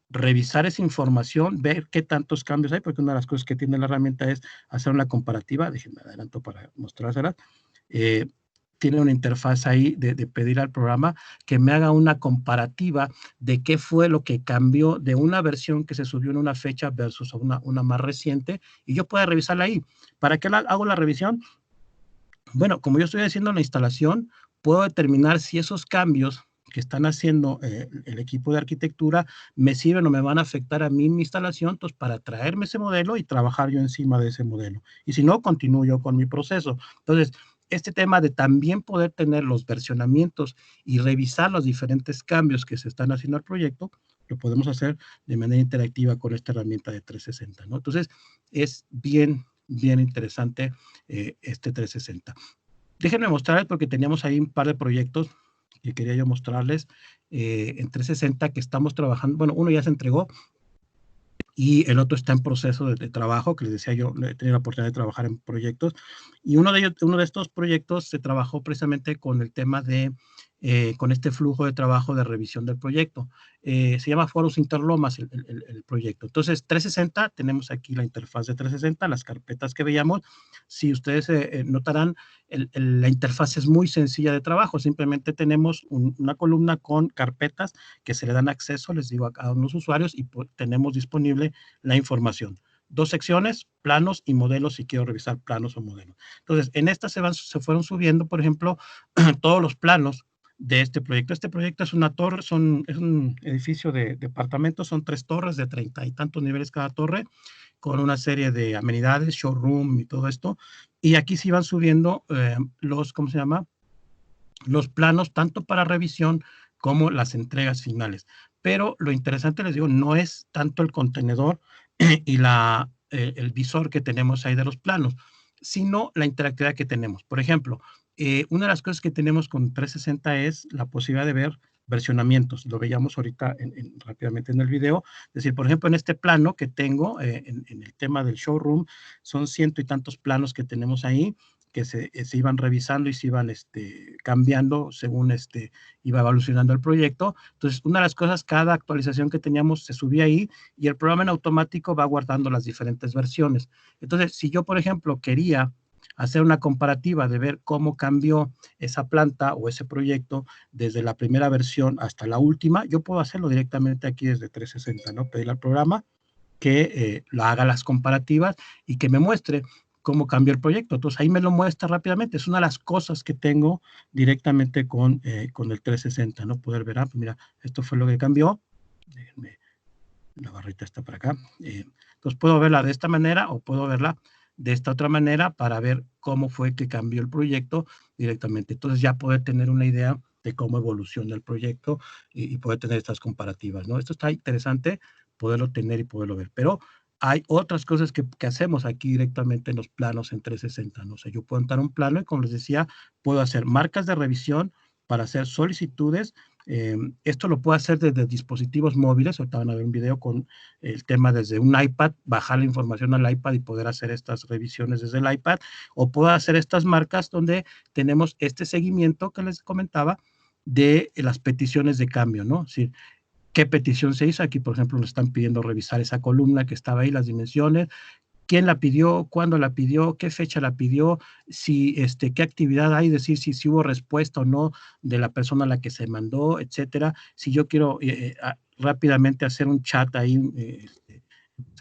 revisar esa información, ver qué tantos cambios hay, porque una de las cosas que tiene la herramienta es hacer una comparativa. Déjenme adelanto para mostrárselas. Tiene una interfaz ahí de pedir al programa que me haga una comparativa de qué fue lo que cambió de una versión que se subió en una fecha versus una más reciente, y yo pueda revisarla ahí. ¿Para qué hago la revisión? Bueno, como yo estoy haciendo la instalación, puedo determinar si esos cambios que están haciendo el equipo de arquitectura me sirven o me van a afectar a mí en mi instalación, entonces para traerme ese modelo y trabajar yo encima de ese modelo. Y si no, continúo yo con mi proceso. Entonces, este tema de también poder tener los versionamientos y revisar los diferentes cambios que se están haciendo al proyecto, lo podemos hacer de manera interactiva con esta herramienta de 360, ¿no? Entonces, es bien interesante este 360. Déjenme mostrarles, porque teníamos ahí un par de proyectos que quería yo mostrarles en 360 que estamos trabajando. Bueno, uno ya se entregó y el otro está en proceso de trabajo, que les decía yo, he tenido la oportunidad de trabajar en proyectos, y uno de estos proyectos se trabajó precisamente con el tema de, con este flujo de trabajo de revisión del proyecto. Se llama Foros Interlomas el proyecto. Entonces, 360, tenemos aquí la interfaz de 360, las carpetas que veíamos. Si ustedes notarán, la interfaz es muy sencilla de trabajo, simplemente tenemos una columna con carpetas que se le dan acceso, les digo, a cada uno de los usuarios, y tenemos disponible la información. 2 secciones, planos y modelos, si quiero revisar planos o modelos. Entonces, en estas se fueron subiendo, por ejemplo, todos los planos de este proyecto. Este proyecto es una torre, es un edificio de departamentos, son 3 torres de 30 y tantos niveles cada torre, con una serie de amenidades, showroom y todo esto. Y aquí se iban subiendo ¿cómo se llama? Los planos, tanto para revisión como las entregas finales. pero lo interesante, les digo, no es tanto el contenedor y el visor que tenemos ahí de los planos, sino la interactividad que tenemos. Por ejemplo, una de las cosas que tenemos con 360 es la posibilidad de ver versionamientos. Lo veíamos ahorita rápidamente en el video. Es decir, por ejemplo, en este plano que tengo, en el tema del showroom, son 100 y tantos planos que tenemos ahí, que se iban revisando y se iban cambiando según iba evolucionando el proyecto. Entonces, una de las cosas, cada actualización que teníamos se subía ahí y el programa en automático va guardando las diferentes versiones. Entonces, si yo, por ejemplo, quería hacer una comparativa de ver cómo cambió esa planta o ese proyecto desde la primera versión hasta la última, yo puedo hacerlo directamente aquí desde 360, ¿no? Pedirle al programa que lo haga las comparativas y que me muestre cómo cambió el proyecto. Entonces, ahí me lo muestra rápidamente. Es una de las cosas que tengo directamente con el 360, ¿no? Poder ver, pues mira, esto fue lo que cambió. Déjenme, la barrita está para acá. Entonces, puedo verla de esta manera o puedo verla de esta otra manera para ver cómo fue que cambió el proyecto directamente. Entonces, ya poder tener una idea de cómo evoluciona el proyecto y poder tener estas comparativas, ¿no? Esto está interesante, poderlo tener y poderlo ver. Pero hay otras cosas que hacemos aquí directamente en los planos en 360, ¿no? O sea, yo puedo entrar a un plano y, como les decía, puedo hacer marcas de revisión para hacer solicitudes. Esto lo puedo hacer desde dispositivos móviles. Ahorita van a ver un video con el tema desde un iPad, bajar la información al iPad y poder hacer estas revisiones desde el iPad, o puedo hacer estas marcas donde tenemos este seguimiento que les comentaba de las peticiones de cambio, ¿no? Es decir, ¿qué petición se hizo? Aquí, por ejemplo, nos están pidiendo revisar esa columna que estaba ahí, las dimensiones, quién la pidió, cuándo la pidió, qué fecha la pidió, si, qué actividad hay, decir si hubo respuesta o no de la persona a la que se mandó, etcétera. Si yo quiero rápidamente hacer un chat ahí,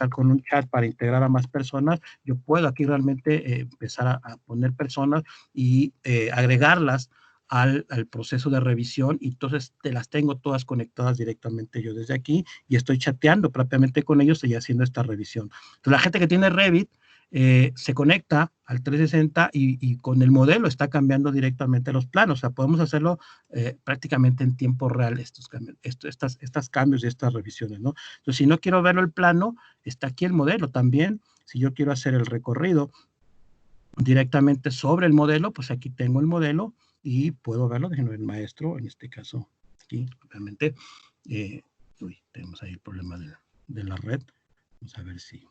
con un chat para integrar a más personas, yo puedo aquí realmente empezar a poner personas y agregarlas al proceso de revisión, y entonces te las tengo todas conectadas directamente yo desde aquí y estoy chateando propiamente con ellos y haciendo esta revisión. Entonces, la gente que tiene Revit se conecta al 360 y con el modelo está cambiando directamente los planos. O sea, podemos hacerlo prácticamente en tiempo real, estos cambios y estas revisiones, ¿no? Entonces, si no quiero verlo el plano, está aquí el modelo también. Si yo quiero hacer el recorrido directamente sobre el modelo, pues aquí tengo el modelo y puedo verlo. Déjenme ver el maestro, en este caso aquí, obviamente. Tenemos ahí el problema de la red. Vamos a ver si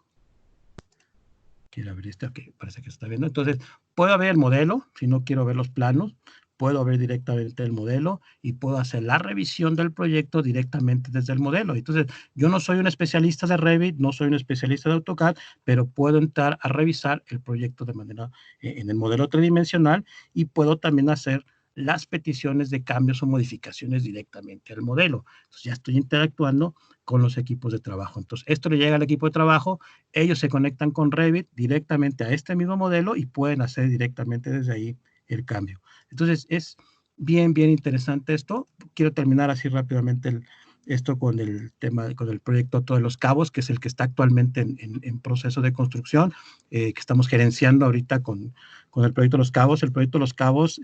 quiero abrir este. Ok, parece que se está viendo. Entonces, puedo ver el modelo, si no quiero ver los planos, puedo ver directamente el modelo y puedo hacer la revisión del proyecto directamente desde el modelo. Entonces, yo no soy un especialista de Revit, no soy un especialista de AutoCAD, pero puedo entrar a revisar el proyecto de manera en el modelo tridimensional y puedo también hacer las peticiones de cambios o modificaciones directamente al modelo. Entonces, ya estoy interactuando con los equipos de trabajo. Entonces, esto le llega al equipo de trabajo, ellos se conectan con Revit directamente a este mismo modelo y pueden hacer directamente desde ahí el cambio. Entonces, es bien interesante esto. Quiero terminar así rápidamente esto con el tema, con el proyecto Todos los Cabos, que es el que está actualmente en proceso de construcción, que estamos gerenciando ahorita con el proyecto Los Cabos. El proyecto Los Cabos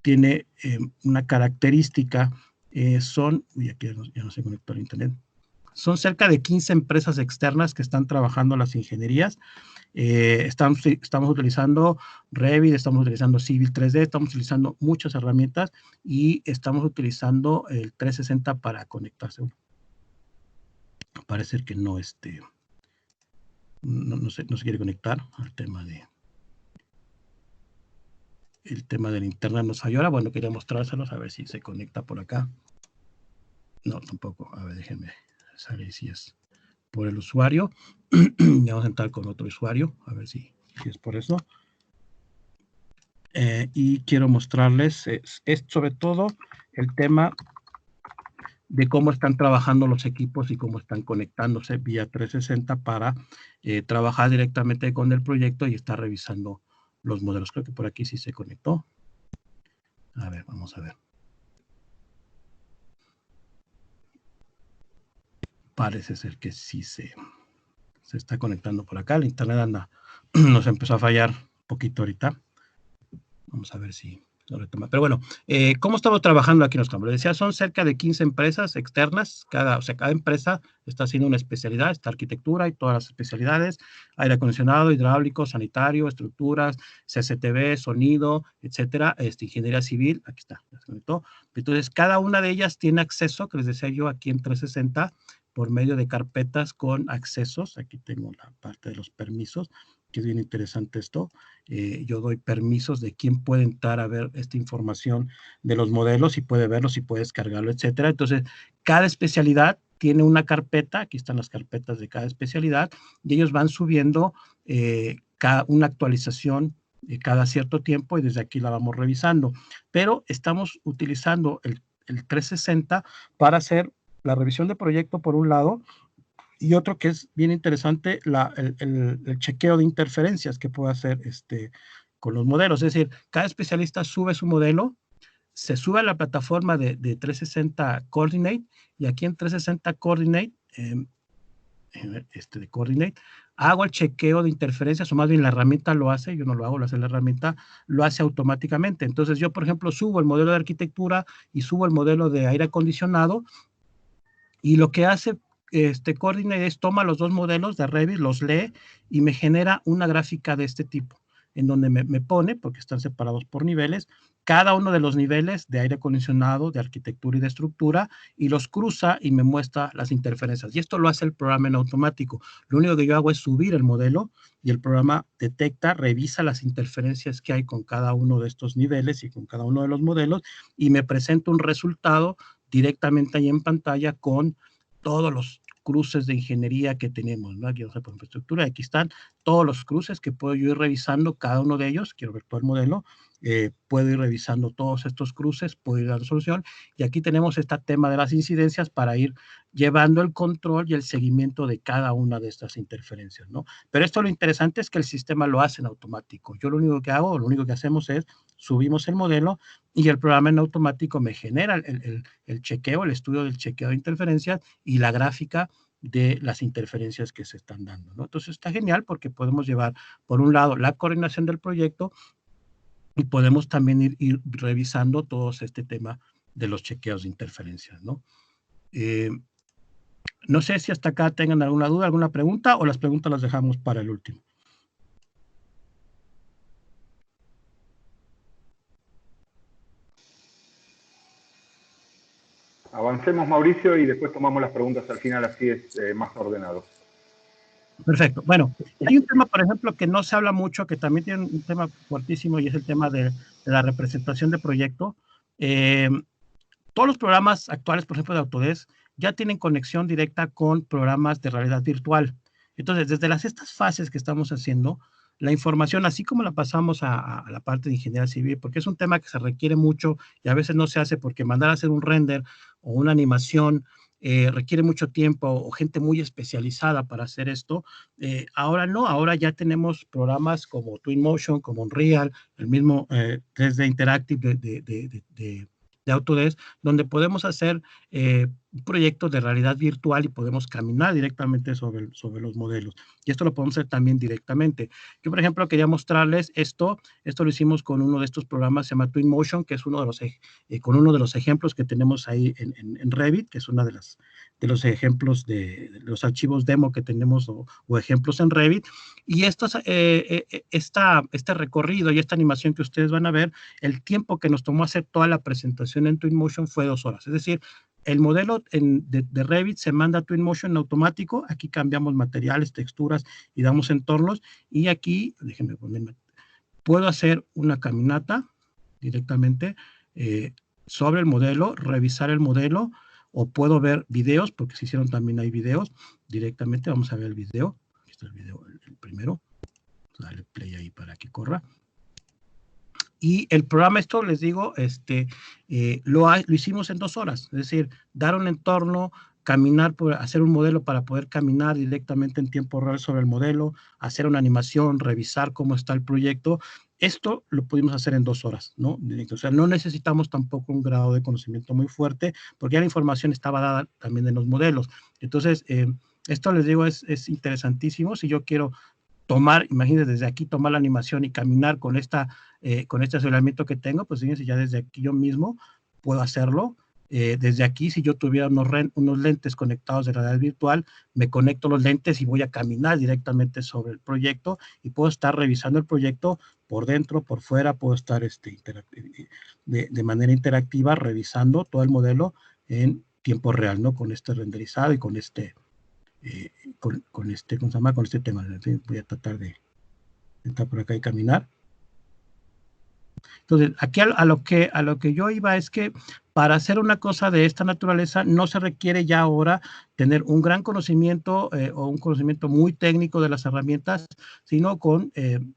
tiene una característica, aquí ya no se conectó al internet. Son cerca de 15 empresas externas que están trabajando las ingenierías. Estamos utilizando Revit, estamos utilizando Civil 3D, estamos utilizando muchas herramientas y estamos utilizando el 360 para conectarse. Parece que no, no se quiere conectar al tema el tema del internet nos falló. Ahora, bueno, quería mostrárselos a ver si se conecta por acá. No, tampoco. A ver, déjenme saber si es por el usuario. Vamos a entrar con otro usuario, a ver si es por eso. Y quiero mostrarles es sobre todo el tema de cómo están trabajando los equipos y cómo están conectándose vía 360 para trabajar directamente con el proyecto y estar revisando los modelos. Creo que por aquí sí se conectó. A ver, vamos a ver. Parece ser que sí se está conectando por acá. El internet nos empezó a fallar un poquito ahorita. Vamos a ver si Pero bueno, ¿cómo estamos trabajando aquí en los campos? Les decía, son cerca de 15 empresas externas, cada empresa está haciendo una especialidad, está arquitectura y todas las especialidades, aire acondicionado, hidráulico, sanitario, estructuras, CCTV, sonido, etcétera, ingeniería civil, aquí está, ya se conectó. Entonces, cada una de ellas tiene acceso, que les decía yo, aquí en 360, por medio de carpetas con accesos. Aquí tengo la parte de los permisos, que es bien interesante esto. Yo doy permisos de quién puede entrar a ver esta información de los modelos y puede verlos y puede descargarlo, etcétera. Entonces, cada especialidad tiene una carpeta, aquí están las carpetas de cada especialidad, y ellos van subiendo una actualización cada cierto tiempo y desde aquí la vamos revisando. Pero estamos utilizando el 360 para hacer la revisión de proyecto por un lado, y otro que es bien interesante, el chequeo de interferencias que puede hacer con los modelos. Es decir, cada especialista sube su modelo, se sube a la plataforma de 360 Coordinate, y aquí en 360 Coordinate, de Coordinate, hago el chequeo de interferencias, o más bien la herramienta lo hace, yo no lo hago, lo hace la herramienta, lo hace automáticamente. Entonces yo, por ejemplo, subo el modelo de arquitectura y subo el modelo de aire acondicionado, y lo que hace Coordinate es toma los dos modelos de Revit, los lee y me genera una gráfica de este tipo, en donde me pone, porque están separados por niveles, cada uno de los niveles de aire acondicionado, de arquitectura y de estructura, y los cruza y me muestra las interferencias. Y esto lo hace el programa en automático. Lo único que yo hago es subir el modelo y el programa detecta, revisa las interferencias que hay con cada uno de estos niveles y con cada uno de los modelos, y me presenta un resultado directamente ahí en pantalla con todos los cruces de ingeniería que tenemos, ¿no? Aquí vamos a poner infraestructura, aquí están todos los cruces que puedo yo ir revisando cada uno de ellos, quiero ver todo el modelo, puedo ir revisando todos estos cruces, puedo ir a la resolución, y aquí tenemos este tema de las incidencias para ir llevando el control y el seguimiento de cada una de estas interferencias, ¿no? Pero esto lo interesante es que el sistema lo hace en automático. Yo lo único que hago, lo único que hacemos es subimos el modelo y el programa en automático me genera el chequeo, el estudio del chequeo de interferencias y la gráfica de las interferencias que se están dando, ¿no? Entonces está genial porque podemos llevar, por un lado, la coordinación del proyecto y podemos también ir revisando todo este tema de los chequeos de interferencias, ¿no? No sé si hasta acá tengan alguna duda, alguna pregunta, o las preguntas las dejamos para el último. Avancemos, Mauricio, y después tomamos las preguntas al final, así es más ordenado. Perfecto. Bueno, hay un tema, por ejemplo, que no se habla mucho, que también tiene un tema fuertísimo, y es el tema de la representación de proyecto. Todos los programas actuales, por ejemplo, de Autodesk, ya tienen conexión directa con programas de realidad virtual. Entonces, desde estas fases que estamos haciendo, la información, así como la pasamos a la parte de ingeniería civil, porque es un tema que se requiere mucho y a veces no se hace porque mandar a hacer un render o una animación requiere mucho tiempo o gente muy especializada para hacer esto. Ahora no, ahora ya tenemos programas como Twinmotion, como Unreal, el mismo 3D Interactive de Autodesk, donde podemos hacer proyectos de realidad virtual y podemos caminar directamente sobre los modelos. Y esto lo podemos hacer también directamente. Yo, por ejemplo, quería mostrarles esto lo hicimos con uno de estos programas, se llama Twinmotion, que es uno de los ejemplos que tenemos ahí en Revit, que es una de los ejemplos de los archivos demo que tenemos o ejemplos en Revit. Y este recorrido y esta animación que ustedes van a ver, el tiempo que nos tomó hacer toda la presentación en Twinmotion fue 2 horas. Es decir, el modelo de Revit se manda a Twinmotion en automático. Aquí cambiamos materiales, texturas y damos entornos. Y aquí, déjenme ponerme, puedo hacer una caminata directamente sobre el modelo, revisar el modelo, o puedo ver videos, porque se hicieron también hay videos directamente. Vamos a ver el video. Aquí está el video, el primero. Vamos a darle play ahí para que corra. Y el programa, esto les digo, lo hicimos en 2 horas. Es decir, dar un entorno, caminar, hacer un modelo para poder caminar directamente en tiempo real sobre el modelo, hacer una animación, revisar cómo está el proyecto. Esto lo pudimos hacer en 2 horas, ¿no? O sea, no necesitamos tampoco un grado de conocimiento muy fuerte, porque ya la información estaba dada también en los modelos. Entonces, esto les digo es interesantísimo. Si yo quiero tomar, imagínense desde aquí, tomar la animación y caminar con esta con este asesoramiento que tengo, pues fíjense, ya desde aquí yo mismo puedo hacerlo. Desde aquí, si yo tuviera unos lentes conectados de realidad virtual, me conecto los lentes y voy a caminar directamente sobre el proyecto y puedo estar revisando el proyecto por dentro, por fuera, puedo estar de manera interactiva revisando todo el modelo en tiempo real, ¿no? Con este renderizado y con este, ¿cómo se llama? Con este tema. Voy a tratar de entrar por acá y caminar. Entonces, aquí a lo que yo iba es que para hacer una cosa de esta naturaleza no se requiere ya ahora tener un gran conocimiento o un conocimiento muy técnico de las herramientas, sino con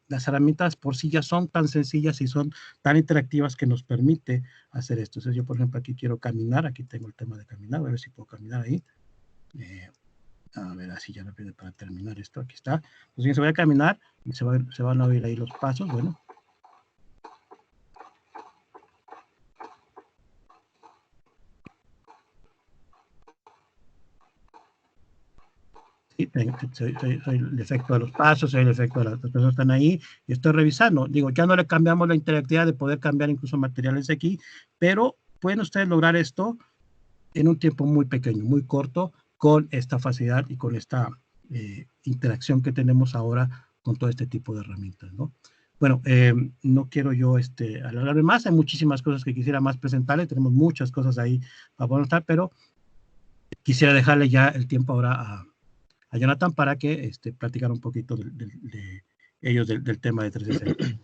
las herramientas por sí ya son tan sencillas y son tan interactivas que nos permite hacer esto. Entonces, yo, por ejemplo, aquí quiero caminar, aquí tengo el tema de caminar, voy a ver si puedo caminar ahí. A ver, así ya rápido para terminar esto, aquí está. Entonces, se va a caminar y se van a oír ahí los pasos, bueno. Sí, soy el efecto de los pasos, soy el efecto de las personas que están ahí, y estoy revisando. Digo, ya no le cambiamos la interactividad de poder cambiar incluso materiales de aquí, pero pueden ustedes lograr esto en un tiempo muy pequeño, muy corto, con esta facilidad y con esta interacción que tenemos ahora con todo este tipo de herramientas, ¿no? Bueno, no quiero yo alargarme más, hay muchísimas cosas que quisiera más presentarles, tenemos muchas cosas ahí para poder estar, pero quisiera dejarle ya el tiempo ahora a Jonathan para que platicara un poquito de ellos del tema de 3D.